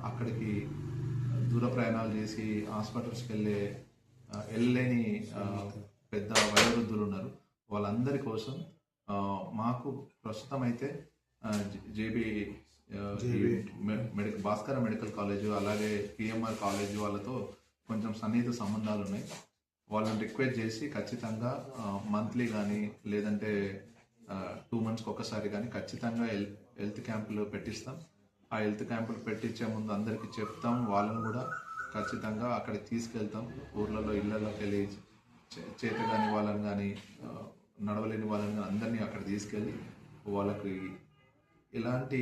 అక్కడికి దూర ప్రయాణాలు చేసి హాస్పిటల్స్కి వెళ్ళలేని పెద్ద వయోవృద్ధులు ఉన్నారు. వాళ్ళందరి కోసం మాకు ప్రస్తుతం అయితే జేబీ భాస్కర మెడికల్ కాలేజు అలాగే పిఎంఆర్ కాలేజు వాళ్ళతో కొంచెం సన్నిహిత సంబంధాలు ఉన్నాయి. వాళ్ళని రిక్వెస్ట్ చేసి ఖచ్చితంగా మంత్లీ కానీ లేదంటే 2 monthsకి ఒకసారి కానీ ఖచ్చితంగా హెల్త్ క్యాంపులు పెట్టిస్తాం. ఆ హెల్త్ క్యాంపులు పెట్టించే ముందు అందరికీ చెప్తాం. వాళ్ళని కూడా ఖచ్చితంగా అక్కడికి తీసుకెళ్తాం. ఊర్లలో ఇళ్లలోకి వెళ్ళి చేత కాని వాళ్ళని కానీ నడవలేని వాళ్ళని కానీ అందరినీ అక్కడ తీసుకెళ్ళి వాళ్ళకి ఎలాంటి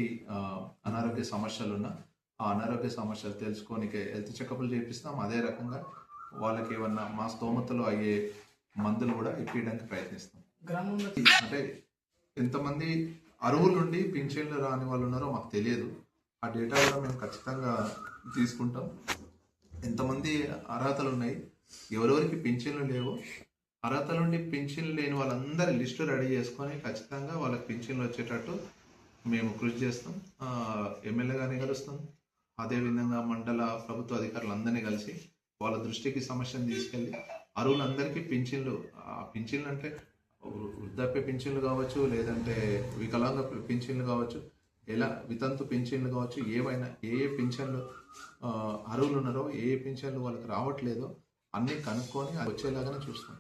అనారోగ్య సమస్యలు ఉన్నా ఆ అనారోగ్య సమస్యలు తెలుసుకోనికే హెల్త్ చెకప్లు చేపిస్తాం. అదే రకంగా వాళ్ళకి ఏమన్నా మా స్తోమతలో అయ్యే మందులు కూడా ఇప్పించడానికి ప్రయత్నిస్తాం. అంటే ఎంతమంది అర్హులు నుండి పింఛన్లు రాని వాళ్ళు ఉన్నారో మాకు తెలియదు. ఆ డేటా కూడా మేము ఖచ్చితంగా తీసుకుంటాం. ఎంతమంది అర్హతలు ఉన్నాయి, ఎవరెవరికి పింఛన్లు లేవు, అర్హతల నుండి పింఛన్లు లేని వాళ్ళందరి లిస్టు రెడీ చేసుకొని ఖచ్చితంగా వాళ్ళకి పింఛన్లు వచ్చేటట్టు మేము కృషి చేస్తాం. ఎమ్మెల్యే గారిని కలుస్తాం. అదేవిధంగా మండల ప్రభుత్వ అధికారులందరినీ కలిసి వాళ్ళ దృష్టికి సమస్యను తీసుకెళ్ళి అర్హులందరికీ పింఛన్లు అంటే వృద్ధాప్య పింఛన్లు కావచ్చు, లేదంటే వికలాంగ పింఛన్లు కావచ్చు, వితంతు పింఛన్లు కావచ్చు, ఏవైనా ఏ పింఛన్లు అర్హులు ఉన్నారో ఏ పింఛన్లు వాళ్ళకి రావట్లేదో అన్నీ కనుక్కొని వచ్చేలాగానే చూస్తాం.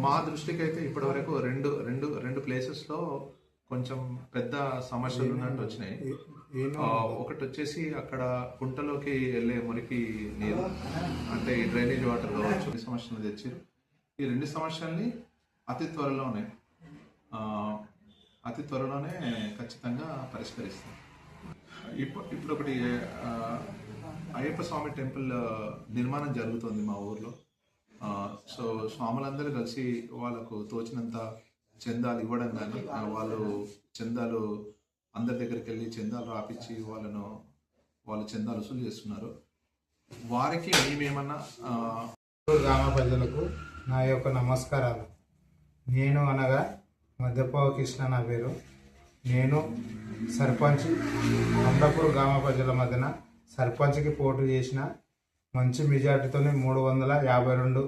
మా దృష్టికి అయితే ఇప్పటి వరకు రెండు ప్లేసెస్లో కొంచెం పెద్ద సమస్యలు ఉన్నట్టు వచ్చినాయి. ఒకటి వచ్చేసి అక్కడ కుంటలోకి వెళ్ళే మురికి నీరు అంటే ఈ డ్రైనేజ్ వాటర్ కావచ్చు, ఈ సమస్యలు తెచ్చారు. ఈ 2 సమస్యల్ని అతి త్వరలోనే ఖచ్చితంగా పరిష్కరిస్తాం. ఇప్పుడు ఒకటి అయ్యప్ప స్వామి టెంపుల్ నిర్మాణం జరుగుతుంది మా ఊర్లో. సో స్వాములందరూ కలిసి వాళ్ళకు తోచినంత చందాలు ఇవ్వడం కానీ వాళ్ళు చందాలు అందరి దగ్గరికి వెళ్ళి చందాలు రాపించి వాళ్ళు చందాలు వసూలు చేస్తున్నారు. వారికి మేమేమన్నా గ్రామ ప్రజలకు నా యొక్క నమస్కారాలు. నేను అనగా మధ్యపావ కృష్ణ నా పేరు. నేను సర్పంచ్ అమలాపూర్ గ్రామ ప్రజల మధ్యన సర్పంచ్కి పోటీ చేసిన మంచి మెజార్టీతో 352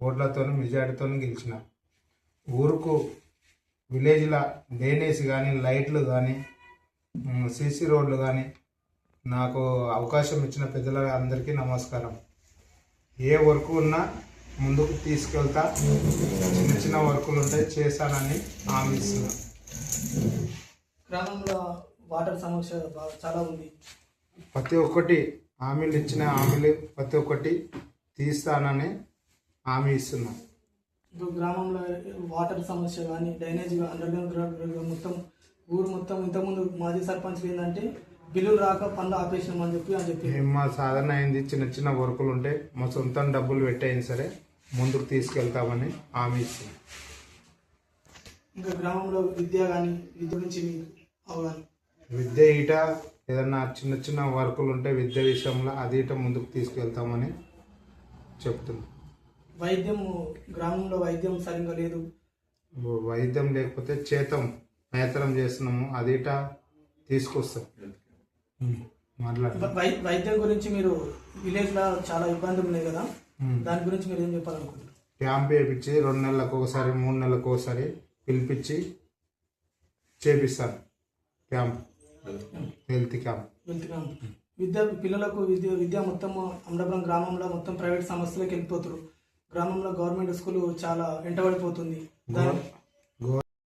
ఓట్లతో మెజార్టీతో గెలిచిన. ఊరుకు విలేజ్లో డ్రైనేజ్ కానీ లైట్లు కానీ సీసీ రోడ్లు కానీ నాకు అవకాశం ఇచ్చిన పెద్దల అందరికీ నమస్కారం. ఏ వర్క్ ఉన్నా ముందుకు తీసుకెళ్తా, చిన్న వర్కులు ఉంటే చేశానని హామీ ఇస్తున్నా. గ్రామంలో వాటర్ సమస్య చాలా ఉంది. ప్రతి ఒక్కటి హామీలు ఇచ్చిన హామీలు ప్రతి ఒక్కటి తీస్తానని హామీ ఇస్తున్నా. ఇప్పుడు గ్రామంలో వాటర్ సమస్య కానీ డ్రైనేజ్ అండర్గ్రౌండ్ మొత్తం ఊరు మొత్తం ఇంతకుముందు మాజీ సర్పంచ్ ఏంటంటే బిల్లులు రాక పనులు ఆపేసినామని చెప్పి మా సాధన అయింది. చిన్న వర్కులు ఉంటే మా సొంతం డబ్బులు పెట్టైనా సరే ముందుకు తీసుకెళ్తామని హామీ ఇస్తున్నాం. ఇంకా గ్రామంలో విద్య కానీ విద్య గురించి అవగాహన, విద్య ఈట ఏదన్నా చిన్న వర్కులు ఉంటే విద్య విషయంలో అది ఈట ముందుకు తీసుకెళ్తామని చెప్తున్నాం. వైద్యం గ్రామంలో వైద్యం సరిగ్గా లేదు. వైద్యం లేకపోతే నేతరం చేస్తున్నాము, అది ఈట తీసుకొస్తాం. వైద్యం గురించి మీరు విలేజ్ లో చాలా ఇబ్బందులు ఉన్నాయి కదా, దాని గురించి మీరు ఏం చెప్పాలనుకుంటారు? క్యాంప్ వేయించి 2 నెలలకు ఒకసారి 3 నెలలకు ఒకసారి పిలిపించి చేపిస్తాను. హెల్త్ క్యాంప్ పిల్లలకు విద్య మొత్తం అమలాపురం గ్రామంలో మొత్తం ప్రైవేట్ సంస్థలకు వెళ్ళిపోతారు. గ్రామంలో గవర్నమెంట్ స్కూల్ చాలా వెంటబడిపోతుంది.